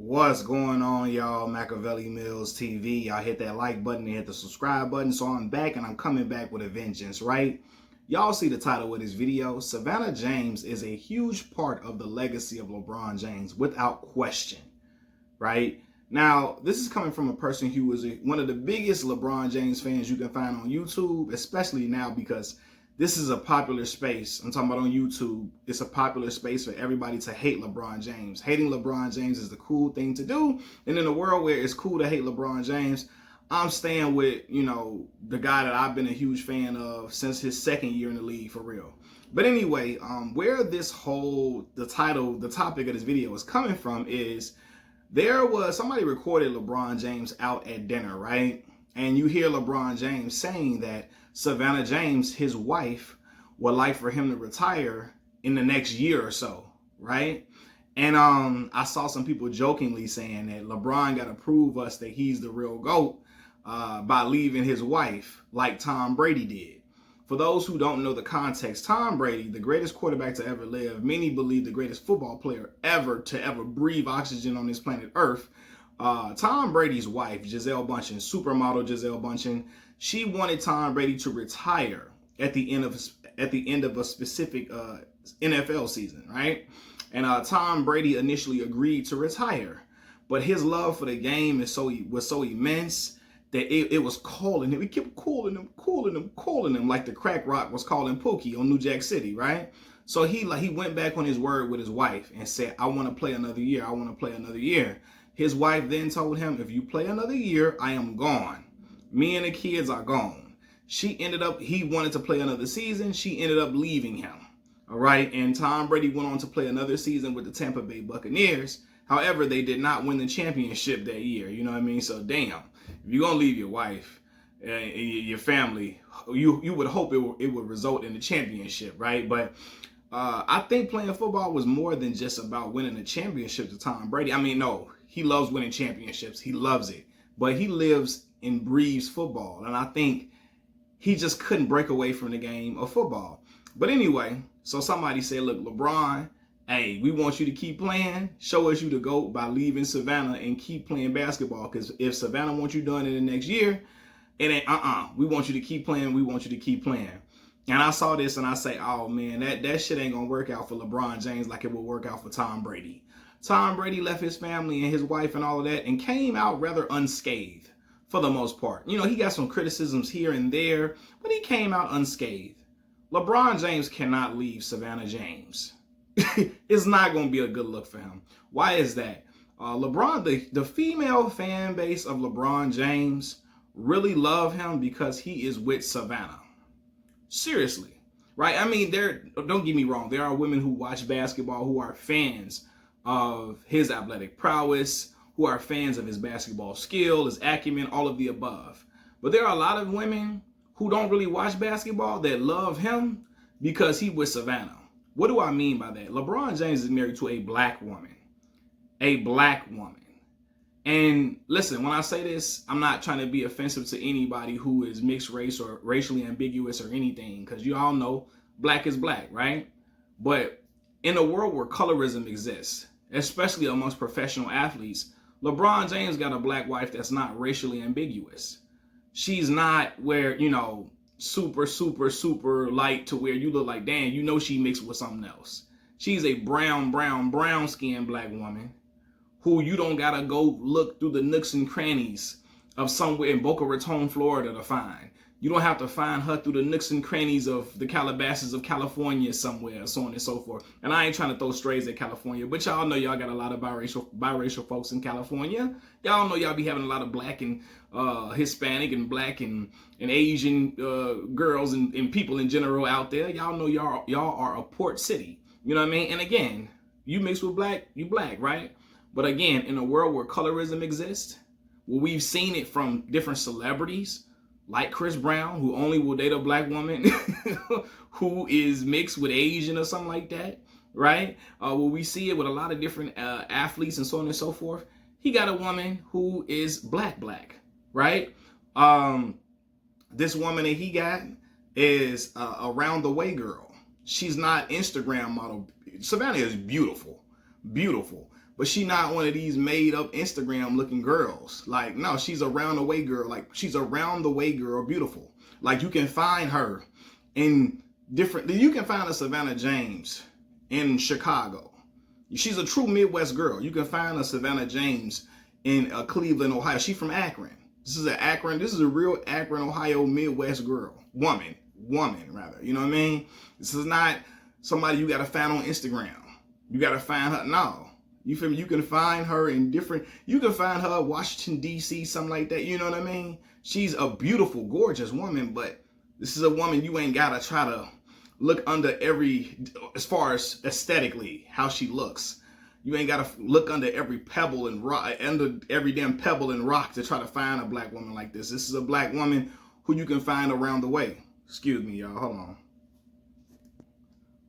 What's going on, y'all? Machiavelli Mills TV. Y'all hit that like button and hit the subscribe button. So I'm back and I'm coming back with a vengeance, right? Y'all see the title of this video. Savannah James is a huge part of the legacy of LeBron James without question, right? Now, this is coming from a person who is one of the biggest LeBron James fans you can find on YouTube, especially now because this is a popular space. I'm talking about on YouTube. It's a popular space for everybody to hate LeBron James. Hating LeBron James is the cool thing to do. And in a world where it's cool to hate LeBron James, I'm staying with, the guy that I've been a huge fan of since his second year in the league, for real. But anyway, where this the topic of this video is coming from is somebody recorded LeBron James out at dinner, right? And you hear LeBron James saying that Savannah James, his wife, would like for him to retire in the next year or so, right? And I saw some people jokingly saying that LeBron got to prove us that he's the real GOAT by leaving his wife like Tom Brady did. For those who don't know the context, Tom Brady, the greatest quarterback to ever live, many believe the greatest football player ever to ever breathe oxygen on this planet Earth. Tom Brady's wife, Gisele Bündchen, supermodel Gisele Bündchen, she wanted Tom Brady to retire at the end of a specific NFL season, right? And Tom Brady initially agreed to retire, but his love for the game was so immense that it was calling him. He kept calling him like the crack rock was calling Pookie on New Jack City, right? So he went back on his word with his wife and said, "I want to play another year. I want to play another year." His wife then told him, "If you play another year, I am gone. Me and the kids are gone." He wanted to play another season. She ended up leaving him. All right. And Tom Brady went on to play another season with the Tampa Bay Buccaneers. However, they did not win the championship that year. You know what I mean? So damn, if you're going to leave your wife and your family, you would hope it would result in the championship, right? But I think playing football was more than just about winning a championship to Tom Brady. I mean, no, he loves winning championships. He loves it. But he lives and breathes football. And I think he just couldn't break away from the game of football. But anyway, so somebody said, "Look, LeBron, hey, we want you to keep playing. Show us you the GOAT by leaving Savannah and keep playing basketball. Because if Savannah wants you done in the next year, it ain't we want you to keep playing. We want you to keep playing." And I saw this and I say, oh man, that shit ain't gonna work out for LeBron James like it will work out for Tom Brady. Tom Brady left his family and his wife and all of that and came out rather unscathed for the most part. He got some criticisms here and there, but he came out unscathed. LeBron James cannot leave Savannah James. It's not going to be a good look for him. Why is that? LeBron, the female fan base of LeBron James really love him because he is with Savannah. Seriously, right? I mean, don't get me wrong. There are women who watch basketball who are fans of his athletic prowess, who are fans of his basketball skill, his acumen, all of the above. But there are a lot of women who don't really watch basketball that love him because he with Savannah. What do I mean by that? LeBron James is married to a black woman. A black woman. And listen, when I say this, I'm not trying to be offensive to anybody who is mixed race or racially ambiguous or anything, because you all know black is black, right? But in a world where colorism exists, especially amongst professional athletes, LeBron James got a black wife that's not racially ambiguous. She's not where, super, super, super light to where you look like, damn, she mixed with something else. She's a brown skinned black woman who you don't gotta go look through the nooks and crannies of somewhere in Boca Raton, Florida to find. You don't have to find her through the nooks and crannies of the Calabasas of California somewhere, so on and so forth. And I ain't trying to throw strays at California, but y'all know y'all got a lot of biracial folks in California. Y'all know y'all be having a lot of black and Hispanic and black and Asian girls and people in general out there. Y'all know y'all are a port city. You know what I mean? And again, you mix with black, you black, right? But again, in a world where colorism exists, where we've seen it from different celebrities, like Chris Brown, who only will date a black woman who is mixed with Asian or something like that, right? Well, we see it with a lot of different athletes and so on and so forth. He got a woman who is black, right? This woman that he got is a round the way girl. She's not Instagram model. Savannah is beautiful, but she not one of these made up Instagram looking girls. Like, no, she's a round the way girl. Like, she's a round the way girl, beautiful. Like, you can find her in different, you can find a Savannah James in Chicago. She's a true Midwest girl. You can find a Savannah James in Cleveland, Ohio. She's from Akron. This is a real Akron, Ohio Midwest girl. Woman rather. You know what I mean? This is not somebody you got to find on Instagram. You got to find her. No. You feel me? You can find her in different, you can find her Washington, D.C., something like that. You know what I mean? She's a beautiful, gorgeous woman, but this is a woman you ain't got to try to look under every, as far as aesthetically, how she looks. You ain't got to look under every pebble and rock, under every damn pebble and rock to try to find a black woman like this. This is a black woman who you can find around the way. Excuse me, y'all. Hold on.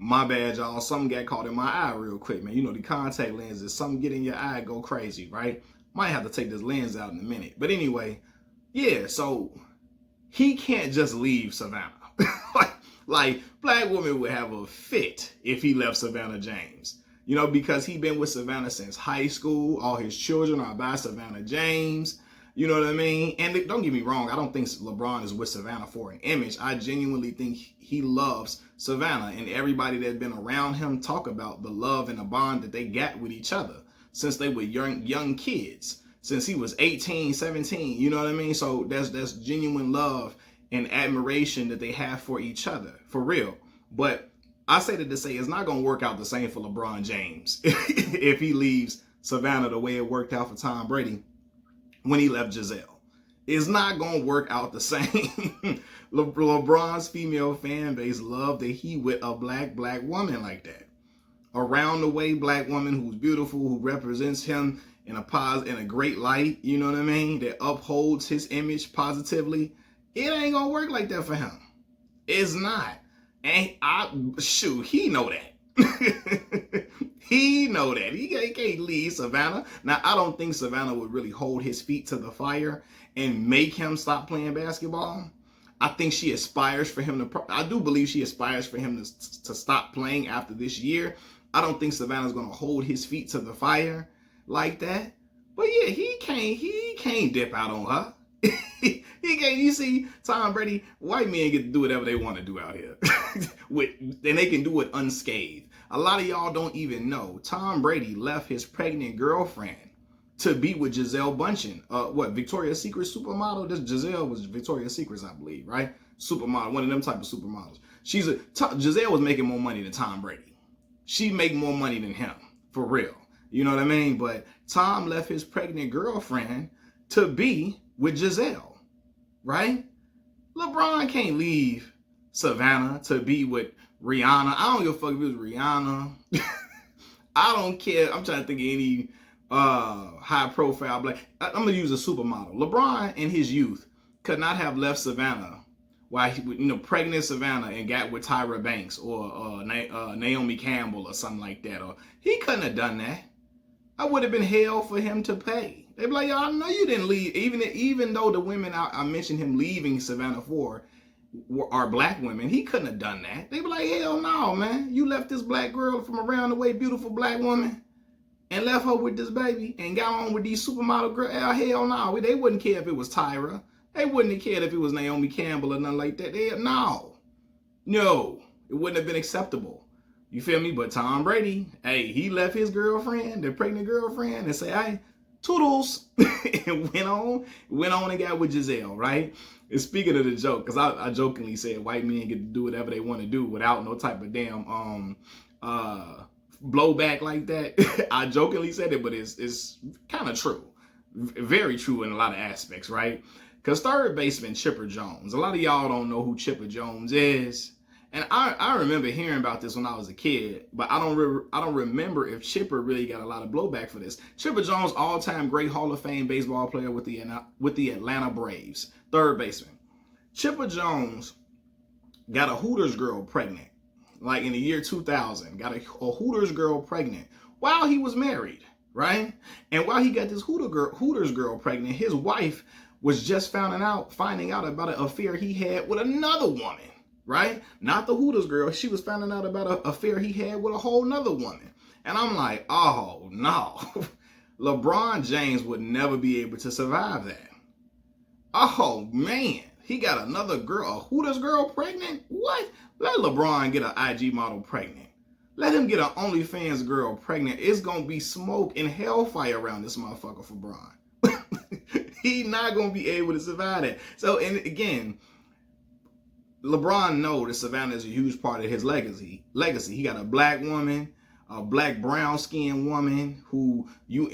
My bad, y'all. Something got caught in my eye real quick, man. You know, the contact lenses, something get in your eye, go crazy, right? Might have to take this lens out in a minute. But anyway, yeah, so he can't just leave Savannah. like, black women would have a fit if he left Savannah James. You know, because he been with Savannah since high school. All his children are by Savannah James. You know what I mean? And don't get me wrong, I don't think LeBron is with Savannah for an image. I genuinely think he loves Savannah, and everybody that's been around him talk about the love and the bond that they got with each other since they were young kids, since he was 18, 17, you know what I mean? So that's genuine love and admiration that they have for each other, for real. But I say that to say it's not going to work out the same for LeBron James if he leaves Savannah the way it worked out for Tom Brady when he left Giselle. It's not going to work out the same. LeBron's female fan base love that he with a black woman like that. Around the way black woman who's beautiful, who represents him in a great light, you know what I mean? That upholds his image positively. It ain't going to work like that for him. It's not. And he know that. He know that. He can't leave Savannah. Now, I don't think Savannah would really hold his feet to the fire and make him stop playing basketball. I think she aspires for him to, I do believe she aspires for him to stop playing after this year. I don't think Savannah's going to hold his feet to the fire like that. But yeah, he can't dip out on her. He can't. You see, Tom Brady, white men get to do whatever they want to do out here. And they can do it unscathed. A lot of y'all don't even know Tom Brady left his pregnant girlfriend to be with Gisele Bündchen. Victoria's Secret supermodel? This Gisele was Victoria's Secret, I believe, right? Supermodel, one of them type of supermodels. Gisele was making more money than Tom Brady. She make more money than him, for real. You know what I mean? But Tom left his pregnant girlfriend to be with Gisele, right? LeBron can't leave Savannah to be with Rihanna. I don't give a fuck if it was Rihanna. I don't care. I'm trying to think of any high profile black. I'm going to use a supermodel. LeBron in his youth could not have left Savannah while he, pregnant Savannah and got with Tyra Banks or Naomi Campbell or something like that. Or he couldn't have done that. I would have been hell for him to pay. They'd be like, y'all know you didn't leave. Even though the women I mentioned him leaving Savannah for are black women, he couldn't have done that. They'd be like, hell no, man. You left this black girl from around the way, beautiful black woman, and left her with this baby and got on with these supermodel girls. Hell no. They wouldn't care if it was Tyra. They wouldn't have cared if it was Naomi Campbell or nothing like that. No, it wouldn't have been acceptable. You feel me? But Tom Brady, hey, he left his girlfriend, the pregnant girlfriend, and say, hey, toodles, and went on and got with Gisele, right? And speaking of the joke, because I jokingly said white men get to do whatever they want to do without no type of damn blowback like that. I jokingly said it, but it's kind of true. Very true in a lot of aspects, right? Because third baseman Chipper Jones, a lot of y'all don't know who Chipper Jones is. And I remember hearing about this when I was a kid, but I don't remember if Chipper really got a lot of blowback for this. Chipper Jones, all-time great Hall of Fame baseball player with the Atlanta Braves, third baseman. Chipper Jones got a Hooters girl pregnant, like in the year 2000. Got a Hooters girl pregnant while he was married, right? And while he got this Hooters girl pregnant, his wife was just finding out about an affair he had with another woman. Right? Not the Hooters girl. She was finding out about an affair he had with a whole nother woman. And I'm like, oh no. LeBron James would never be able to survive that. Oh man, he got another girl, a Hooters girl pregnant? What? Let LeBron get an IG model pregnant. Let him get an OnlyFans girl pregnant. It's gonna be smoke and hellfire around this motherfucker for Bron. He not gonna be able to survive that. So, and again, LeBron knows that Savannah is a huge part of his legacy. He got a black woman, a black brown skinned woman who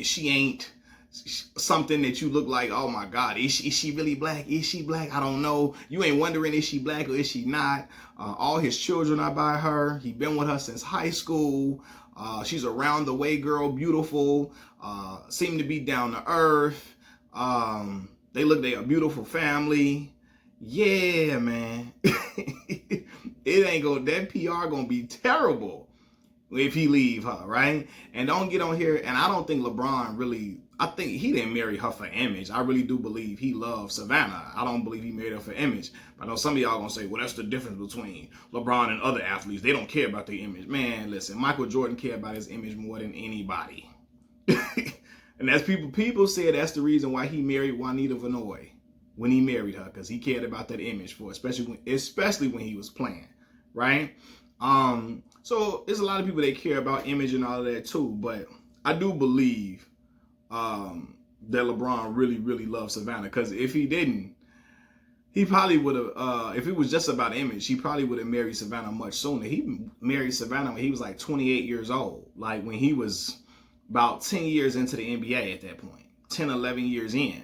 she ain't something that you look like, oh my God, is she really black? Is she black? I don't know. You ain't wondering, is she black or is she not? All his children are by her. He been with her since high school. She's a round the way girl, beautiful, seem to be down to earth. They a beautiful family. Yeah, man. It ain't gonna, that PR gonna be terrible if he leave her, right? And don't get on here, and I don't think LeBron really, I think he didn't marry her for image. I really do believe he loved Savannah. I don't believe he married her for image. But I know some of y'all gonna say, well, that's the difference between LeBron and other athletes. They don't care about their image. Man, listen, Michael Jordan cared about his image more than anybody. And that's people said that's the reason why he married Juanita Vinoy when he married her, because he cared about that image for, especially when he was playing, right? So there's a lot of people that care about image and all of that too, but I do believe that LeBron really, really loves Savannah, because if he didn't, he probably would have, if it was just about image, he probably would have married Savannah much sooner. He married Savannah when he was like 28 years old, like when he was about 10 years into the NBA at that point, 10, 11 years in.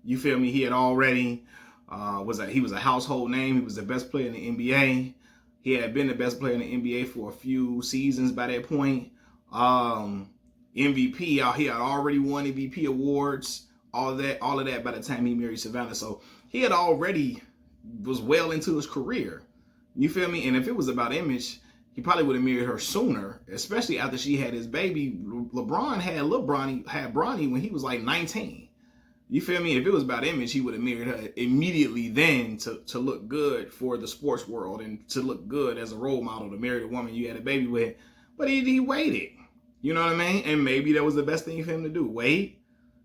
You feel me? He had already, he was a household name. He was the best player in the NBA. He had been the best player in the NBA for a few seasons by that point. MVP, he had already won MVP awards, all of that by the time he married Savannah. So he had already was well into his career. You feel me? And if it was about image, he probably would have married her sooner, especially after she had his baby. LeBron had Bronny when he was like 19. You feel me? If it was about image, he would have married her immediately then to look good for the sports world and to look good as a role model to marry the woman you had a baby with. But he waited. You know what I mean? And maybe that was the best thing for him to do. Wait,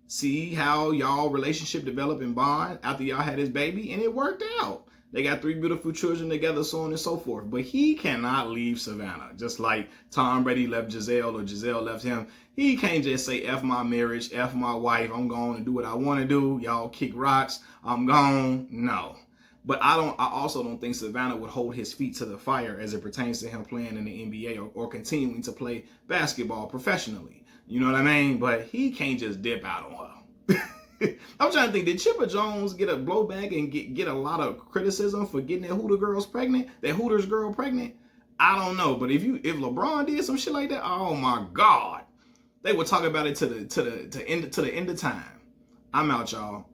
see how y'all relationship develop and bond after y'all had his baby, and it worked out. They got 3 beautiful children together, so on and so forth. But he cannot leave Savannah. Just like Tom Brady left Giselle or Giselle left him. He can't just say, F my marriage, F my wife, I'm going to do what I want to do. Y'all kick rocks, I'm gone. No. But I also don't think Savannah would hold his feet to the fire as it pertains to him playing in the NBA or continuing to play basketball professionally. You know what I mean? But he can't just dip out on her. I'm trying to think, did Chipper Jones get a blowback and get a lot of criticism for getting that Hooters girl pregnant? I don't know, but if LeBron did some shit like that, oh my God, they would talk about it to the end of time. I'm out, y'all.